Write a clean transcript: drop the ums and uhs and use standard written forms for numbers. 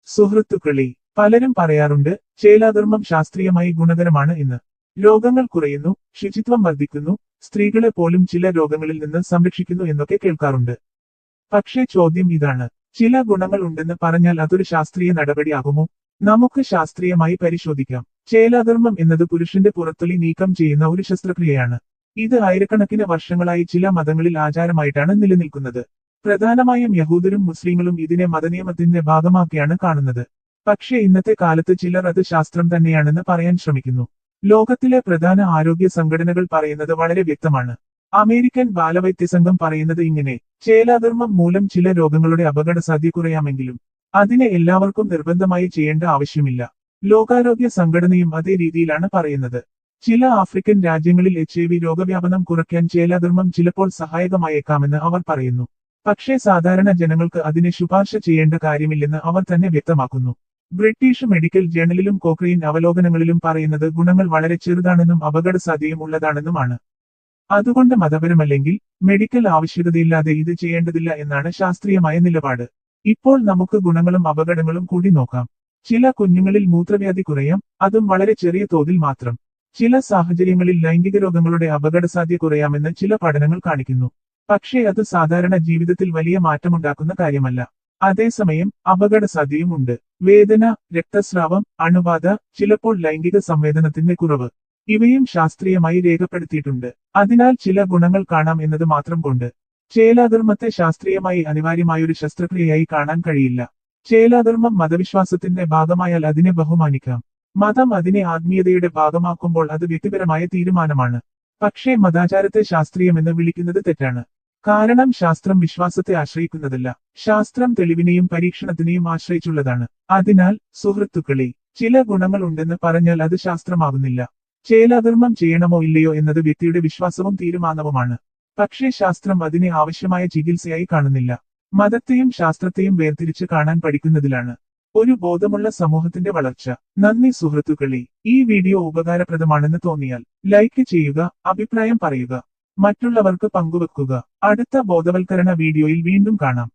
സുഹൃത്തുക്കളെ, പലരും പറയാറുണ്ട് ചേലാധർമ്മം ശാസ്ത്രീയമായി ഗുണകരമാണ് എന്ന്. രോഗങ്ങൾ കുറയുന്നു, ശുചിത്വം വർദ്ധിക്കുന്നു, സ്ത്രീകളെ പോലും ചില രോഗങ്ങളിൽ നിന്ന് സംരക്ഷിക്കുന്നു എന്നൊക്കെ കേൾക്കാറുണ്ട്. പക്ഷേ ചോദ്യം ഇതാണ്, ചില ഗുണങ്ങൾ ഉണ്ടെന്ന് പറഞ്ഞാൽ അതൊരു ശാസ്ത്രീയ നടപടിയാകുമോ? നമുക്ക് ശാസ്ത്രീയമായി പരിശോധിക്കാം. ചേലാധർമ്മം എന്നത് പുരുഷന്റെ പുറത്തൊലി നീക്കം ചെയ്യുന്ന ഒരു ശസ്ത്രക്രിയയാണ്. ഇത് ആയിരക്കണക്കിന് വർഷങ്ങളായി ചില മതങ്ങളിൽ ആചാരമായിട്ടാണ് നിലനിൽക്കുന്നത്. പ്രധാനമായും യഹൂദരും മുസ്ലിങ്ങളും ഇതിനെ മതനിയമത്തിന്റെ ഭാഗമാക്കിയാണ് കാണുന്നത്. പക്ഷേ ഇന്നത്തെ കാലത്ത് ചിലർ അത് ശാസ്ത്രം തന്നെയാണെന്ന് പറയാൻ ശ്രമിക്കുന്നു. ലോകത്തിലെ പ്രധാന ആരോഗ്യ സംഘടനകൾ പറയുന്നത് വളരെ വ്യക്തമാണ്. അമേരിക്കൻ ബാലവൈദ്യസംഘം പറയുന്നത് ഇങ്ങനെ: ചേലാധർമ്മം മൂലം ചില രോഗങ്ങളുടെ അപകടസാധ്യത കുറയാമെങ്കിലും അതിനെ എല്ലാവർക്കും നിർബന്ധമായി ചെയ്യേണ്ട ആവശ്യമില്ല. ലോകാരോഗ്യ സംഘടനയും അതേ രീതിയിലാണ് പറയുന്നത്. ചില ആഫ്രിക്കൻ രാജ്യങ്ങളിൽ HIV രോഗവ്യാപനം കുറയ്ക്കാൻ ചേലാധർമ്മം ചിലപ്പോൾ സഹായകമായേക്കാമെന്ന് അവർ പറയുന്നു. പക്ഷേ സാധാരണ ജനങ്ങൾക്ക് അതിനെ ശുപാർശ ചെയ്യേണ്ട കാര്യമില്ലെന്ന് അവർ തന്നെ വ്യക്തമാക്കുന്നു. ബ്രിട്ടീഷ് മെഡിക്കൽ ജേണലിലും കോക്രെയിൻ അവലോകനങ്ങളിലും പറയുന്നത് ഗുണങ്ങൾ വളരെ ചെറുതാണെന്നും അപകടസാധ്യതയും ഉള്ളതാണെന്നുമാണ്. അതുകൊണ്ട് മതപരമല്ലെങ്കിൽ മെഡിക്കൽ ആവശ്യകതയില്ലാതെ ഇത് ചെയ്യേണ്ടതില്ല എന്നാണ് ശാസ്ത്രീയമായ നിലപാട്. ഇപ്പോൾ നമുക്ക് ഗുണങ്ങളും അപകടങ്ങളും കൂടി നോക്കാം. ചില കുഞ്ഞുങ്ങളിൽ മൂത്രവ്യാധി കുറയാം, അതും വളരെ ചെറിയ തോതിൽ മാത്രം. ചില സാഹചര്യങ്ങളിൽ ലൈംഗിക രോഗങ്ങളുടെ അപകടസാധ്യത കുറയാമെന്ന് ചില പഠനങ്ങൾ കാണിക്കുന്നു. പക്ഷേ അത് സാധാരണ ജീവിതത്തിൽ വലിയ മാറ്റമുണ്ടാക്കുന്ന കാര്യമല്ല. അതേസമയം അപകടസാധ്യതയും ഉണ്ട്. വേദന, രക്തസ്രാവം, അണുബാധ, ചിലപ്പോൾ ലൈംഗിക സംവേദനത്തിന്റെ കുറവ്, ഇവയും ശാസ്ത്രീയമായി രേഖപ്പെടുത്തിയിട്ടുണ്ട്. അതിനാൽ ചില ഗുണങ്ങൾ കാണാം എന്നത് മാത്രം കൊണ്ട് ചേലാധർമ്മത്തെ ശാസ്ത്രീയമായി അനിവാര്യമായൊരു ശസ്ത്രക്രിയയായി കാണാൻ കഴിയില്ല. ചേലാധർമ്മം മതവിശ്വാസത്തിന്റെ ഭാഗമായാൽ അതിനെ ബഹുമാനിക്കാം. മതം അതിനെ ആത്മീയതയുടെ ഭാഗമാക്കുമ്പോൾ അത് വ്യക്തിപരമായ തീരുമാനമാണ്. പക്ഷേ മതാചാരത്തെ ശാസ്ത്രീയമെന്ന് വിളിക്കുന്നത് തെറ്റാണ്. കാരണം ശാസ്ത്രം വിശ്വാസത്തെ ആശ്രയിക്കുന്നതല്ല, ശാസ്ത്രം തെളിവിനെയും പരീക്ഷണത്തിനെയും ആശ്രയിച്ചുള്ളതാണ്. അതിനാൽ സുഹൃത്തുക്കളെ, ചില ഗുണങ്ങൾ ഉണ്ടെന്ന് പറഞ്ഞാൽ അത് ശാസ്ത്രമാകുന്നില്ല. ചേലാധർമ്മം ചെയ്യണമോ ഇല്ലയോ എന്നത് വ്യക്തിയുടെ വിശ്വാസവും തീരുമാനവുമാണ്. പക്ഷേ ശാസ്ത്രം അതിനെ ആവശ്യമായ ചികിത്സയായി കാണുന്നില്ല. മതത്തെയും ശാസ്ത്രത്തെയും വേർതിരിച്ച് കാണാൻ പഠിക്കുന്നതിലാണ് ഒരു ബോധമുള്ള സമൂഹത്തിന്റെ വളർച്ച. നന്ദി സുഹൃത്തുക്കളെ. ഈ വീഡിയോ ഉപകാരപ്രദമാണെന്ന് തോന്നിയാൽ ലൈക്ക് ചെയ്യുക, അഭിപ്രായം പറയുക, മറ്റുള്ളവർക്ക് പങ്കുവെക്കുക. അടുത്ത ബോധവൽക്കരണ വീഡിയോയിൽ വീണ്ടും കാണാം.